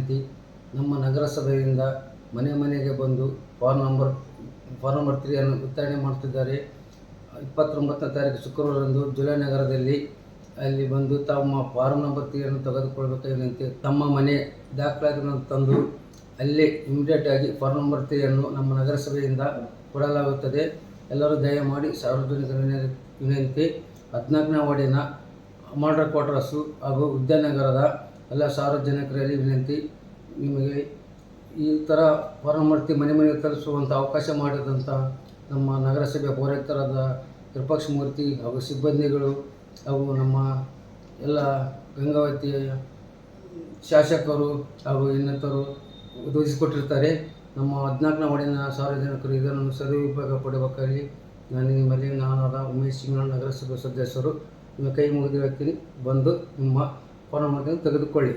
ವಿನಂತಿ, ನಮ್ಮ ನಗರಸಭೆಯಿಂದ ಮನೆ ಮನೆಗೆ ಬಂದು ಫಾರ್ಮ್ ನಂಬರ್ 3 ವಿತರಣೆ ಮಾಡುತ್ತಿದ್ದಾರೆ. 29ನೇ ತಾರೀಕು ಶುಕ್ರವಾರದಂದು ಜುಲೈ ನಗರದಲ್ಲಿ ಅಲ್ಲಿ ಬಂದು ತಮ್ಮ ಫಾರ್ಮ್ ನಂಬರ್ 3 ತೆಗೆದುಕೊಳ್ಳಬೇಕಾದ ವಿನಂತಿ. ತಮ್ಮ ಮನೆ ದಾಖಲಾತಿಗಳನ್ನು ತಂದು ಅಲ್ಲೇ ಇಮಿಡಿಯೇಟಾಗಿ ಫಾರ್ಮ್ ನಂಬರ್ 3 ನಮ್ಮ ನಗರಸಭೆಯಿಂದ ಕೊಡಲಾಗುತ್ತದೆ. ಎಲ್ಲರೂ ದಯಮಾಡಿ ಸಾರ್ವಜನಿಕರ ವಿನಂತಿ. 14ನೇ ವಾರ್ಡಿನ ಅಮರ್ರ ಕ್ವಾರ್ಟರ್ಸು ಹಾಗೂ ವಿದ್ಯಾನಗರದ ಎಲ್ಲ ಸಾರ್ವಜನಿಕರಲ್ಲಿ ವಿನಂತಿ, ನಿಮಗೆ ಈ ಥರ ಫಾರ್ಮ್ ನಂಬರ್ 3 ಮನೆ ಮನೆಗೆ ತಲುಪಿಸುವಂಥ ಅವಕಾಶ ಮಾಡಿದಂಥ ನಮ್ಮ ನಗರಸಭೆಯ ಪೌರಾಯುಕ್ತರಾದ ವಿರೂಪಾಕ್ಷ ಮೂರ್ತಿ ಹಾಗೂ ಸಿಬ್ಬಂದಿಗಳು ಹಾಗೂ ನಮ್ಮ ಎಲ್ಲ ಗಂಗಾವತಿಯ ಶಾಸಕರು ಹಾಗೂ ಇನ್ನಿತರರು ಒದಗಿಸಿಕೊಟ್ಟಿರ್ತಾರೆ. ನಮ್ಮ 14ನೇ ವಾರ್ಡಿನ ಸಾರ್ವಜನಿಕರು ಇದನ್ನು ಸದುಪಯೋಗ ಪಡಬೇಕಾಗಿ ನಾನು ನಿಮ್ಮಲ್ಲಿ ನಾನಾದ ಉಮೇಶ್ ಸಿಂಗ್ನಾಳ್ ನಗರಸಭೆ ಸದಸ್ಯರು ನಿಮ್ಮ ಕೈ ಮುಗಿದು ಹೇಳ್ತೀನಿ, ಬಂದು ನಿಮ್ಮ ಫಾರ್ಮ್ ನಂಬರ್ ತೆಗೆದುಕೊಳ್ಳಿ.